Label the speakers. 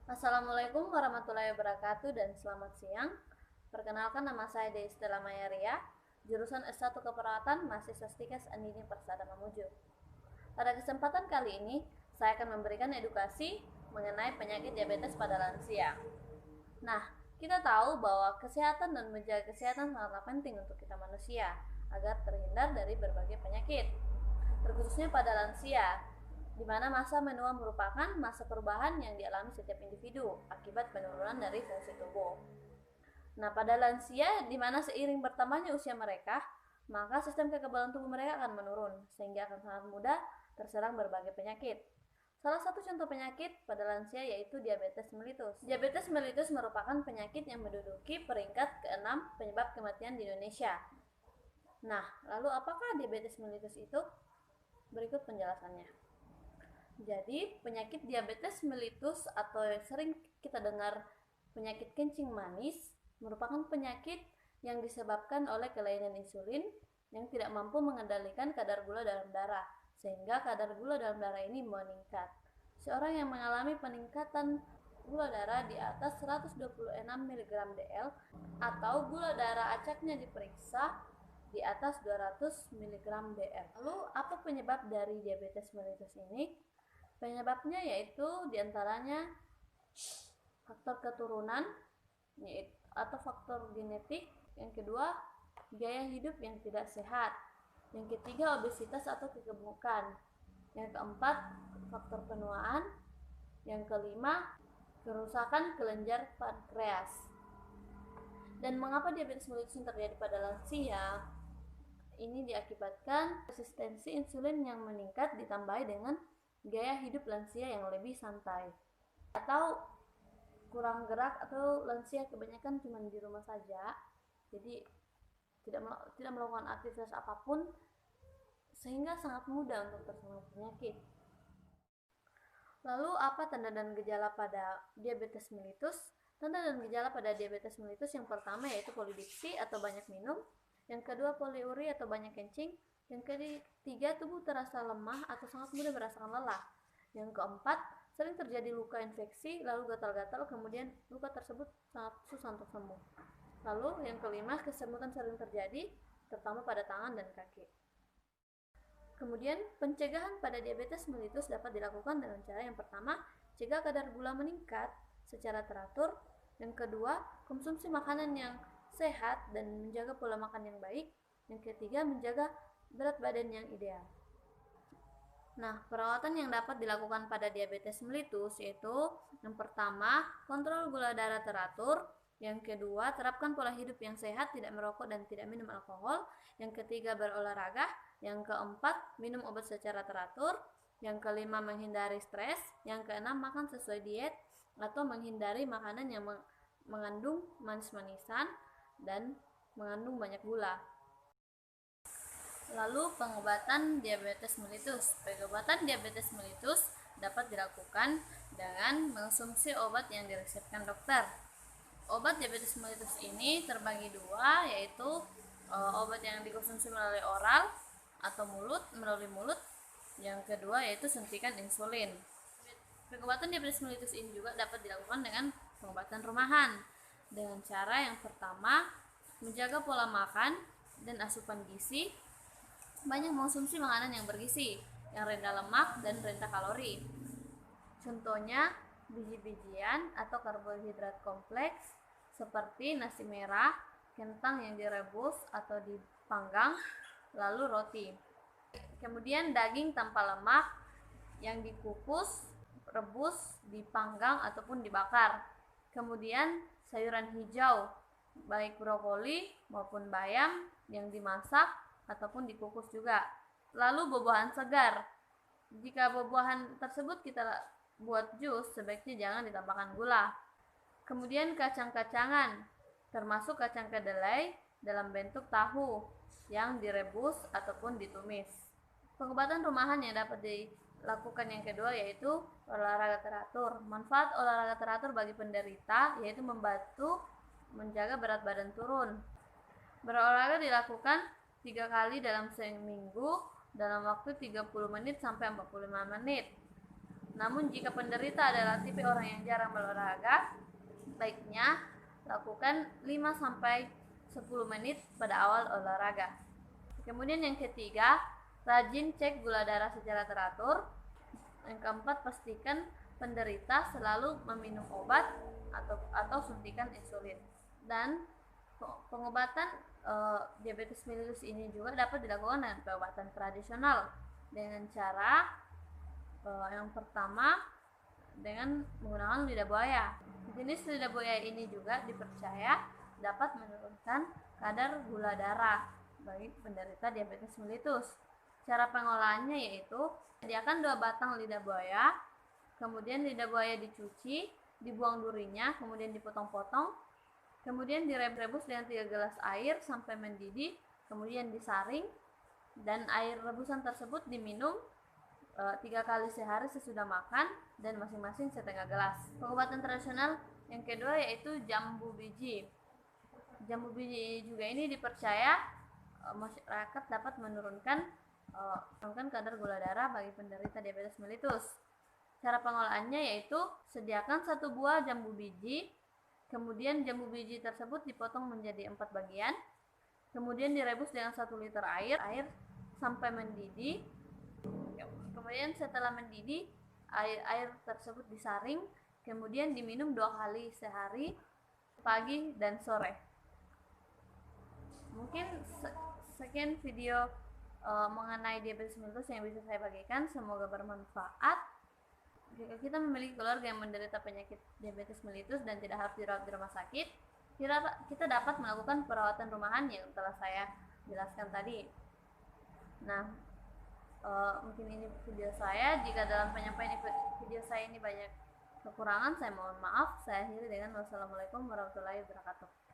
Speaker 1: Assalamualaikum warahmatullahi wabarakatuh dan selamat siang. Perkenalkan, nama saya Deistela Mayaria, jurusan S1 Keperawatan, mahasiswa Stikes Andini Persada Mamuju. Pada kesempatan kali ini, saya akan memberikan edukasi mengenai penyakit diabetes pada lansia. Nah, kita tahu bahwa kesehatan dan menjaga kesehatan sangatlah penting untuk kita manusia agar terhindar dari berbagai penyakit, terkhususnya pada lansia, di mana masa menua merupakan masa perubahan yang dialami setiap individu akibat penurunan dari fungsi tubuh. Nah, pada lansia, di mana seiring bertambahnya usia mereka, maka sistem kekebalan tubuh mereka akan menurun, sehingga akan sangat mudah terserang berbagai penyakit. Salah satu contoh penyakit pada lansia yaitu diabetes mellitus. Diabetes mellitus merupakan penyakit yang menduduki peringkat ke-6 penyebab kematian di Indonesia. Nah, lalu apakah diabetes mellitus itu? Berikut penjelasannya. Jadi, penyakit diabetes mellitus atau sering kita dengar penyakit kencing manis merupakan penyakit yang disebabkan oleh kelainan insulin yang tidak mampu mengendalikan kadar gula dalam darah, sehingga kadar gula dalam darah ini meningkat. Seorang yang mengalami peningkatan gula darah di atas 126 mg dl atau gula darah acaknya diperiksa di atas 200 mg dl. Lalu, apa penyebab dari diabetes mellitus ini? Penyebabnya yaitu diantaranya faktor keturunan atau faktor genetik. Yang kedua, gaya hidup yang tidak sehat. Yang ketiga, obesitas atau kegemukan. Yang keempat, faktor penuaan. Yang kelima, kerusakan kelenjar pankreas. Dan mengapa diabetes mellitus terjadi pada lansia? Ini diakibatkan resistensi insulin yang meningkat ditambahi dengan gaya hidup lansia yang lebih santai atau kurang gerak, atau lansia kebanyakan cuma di rumah saja, jadi tidak melakukan aktivitas apapun, sehingga sangat mudah untuk terserang penyakit. Lalu, apa tanda dan gejala pada diabetes mellitus? Tanda dan gejala pada diabetes mellitus yang pertama yaitu polidipsi atau banyak minum, yang kedua poliuri atau banyak kencing, yang ketiga, tubuh terasa lemah atau sangat mudah merasakan lelah. Yang keempat, sering terjadi luka infeksi, lalu gatal-gatal, kemudian luka tersebut sangat susah untuk sembuh. Lalu yang kelima, kesemutan sering terjadi, terutama pada tangan dan kaki. Kemudian, pencegahan pada diabetes mellitus dapat dilakukan dengan cara yang pertama, cegah kadar gula meningkat secara teratur. Yang kedua, konsumsi makanan yang sehat dan menjaga pola makan yang baik. Yang ketiga, menjaga berat badan yang ideal. Nah, perawatan yang dapat dilakukan pada diabetes mellitus yaitu yang pertama, kontrol gula darah teratur. Yang kedua, terapkan pola hidup yang sehat, tidak merokok dan tidak minum alkohol. Yang ketiga, berolahraga. Yang keempat, minum obat secara teratur. Yang kelima, menghindari stres. Yang keenam, makan sesuai diet atau menghindari makanan yang mengandung manis-manisan dan mengandung banyak gula. Lalu, pengobatan diabetes mellitus. Pengobatan diabetes mellitus dapat dilakukan dengan mengonsumsi obat yang diresepkan dokter. Obat diabetes mellitus ini terbagi dua, yaitu obat yang dikonsumsi melalui oral atau melalui mulut. Yang kedua yaitu suntikan insulin. Pengobatan diabetes mellitus ini juga dapat dilakukan dengan pengobatan rumahan. Dengan cara yang pertama, menjaga pola makan dan asupan gizi, banyak mengonsumsi makanan yang bergizi, yang rendah lemak dan rendah kalori. Contohnya, biji-bijian atau karbohidrat kompleks seperti nasi merah, kentang yang direbus atau dipanggang, lalu roti. Kemudian daging tanpa lemak yang dikukus, rebus, dipanggang ataupun dibakar. Kemudian sayuran hijau, baik brokoli maupun bayam yang dimasak ataupun dikukus juga. Lalu buah-buahan segar. Jika buah-buahan tersebut kita buat jus, sebaiknya jangan ditambahkan gula. Kemudian kacang-kacangan, termasuk kacang kedelai dalam bentuk tahu yang direbus ataupun ditumis. Pengobatan rumahan yang dapat dilakukan yang kedua yaitu olahraga teratur. Manfaat olahraga teratur bagi penderita yaitu membantu menjaga berat badan turun. Berolahraga dilakukan 3 kali dalam seminggu dalam waktu 30 menit sampai 45 menit. Namun jika penderita adalah tipe orang yang jarang berolahraga, baiknya lakukan 5-10 menit pada awal olahraga. Kemudian yang ketiga, rajin cek gula darah secara teratur. Yang keempat, pastikan penderita selalu meminum obat atau suntikan insulin. Dan pengobatan diabetes mellitus ini juga dapat dilakukan dengan pengobatan tradisional dengan cara yang pertama dengan menggunakan lidah buaya. Jenis lidah buaya ini juga dipercaya dapat menurunkan kadar gula darah bagi penderita diabetes mellitus. Cara pengolahannya yaitu sediakan 2 batang lidah buaya, kemudian lidah buaya dicuci, dibuang durinya, kemudian dipotong-potong, kemudian direbus dengan 3 gelas air sampai mendidih, kemudian disaring, dan air rebusan tersebut diminum 3 kali sehari sesudah makan dan masing-masing setengah gelas. Pengobatan tradisional yang kedua yaitu jambu biji. Jambu biji juga ini dipercaya masyarakat dapat menurunkan kadar gula darah bagi penderita diabetes mellitus. Cara pengolahannya yaitu sediakan 1 buah jambu biji, kemudian jambu biji tersebut dipotong menjadi 4 bagian, kemudian direbus dengan 1 liter air sampai mendidih. Kemudian setelah mendidih, air tersebut disaring, kemudian diminum 2 kali sehari, pagi dan sore. Mungkin sekian video mengenai diabetes mellitus yang bisa saya bagikan, semoga bermanfaat. Jika kita memiliki keluarga yang menderita penyakit diabetes mellitus dan tidak harus dirawat di rumah sakit, kita dapat melakukan perawatan rumahan yang telah saya jelaskan tadi. Nah, mungkin ini video saya. Jika dalam penyampaian video saya ini banyak kekurangan, saya mohon maaf. Saya akhiri dengan wassalamualaikum warahmatullahi wabarakatuh.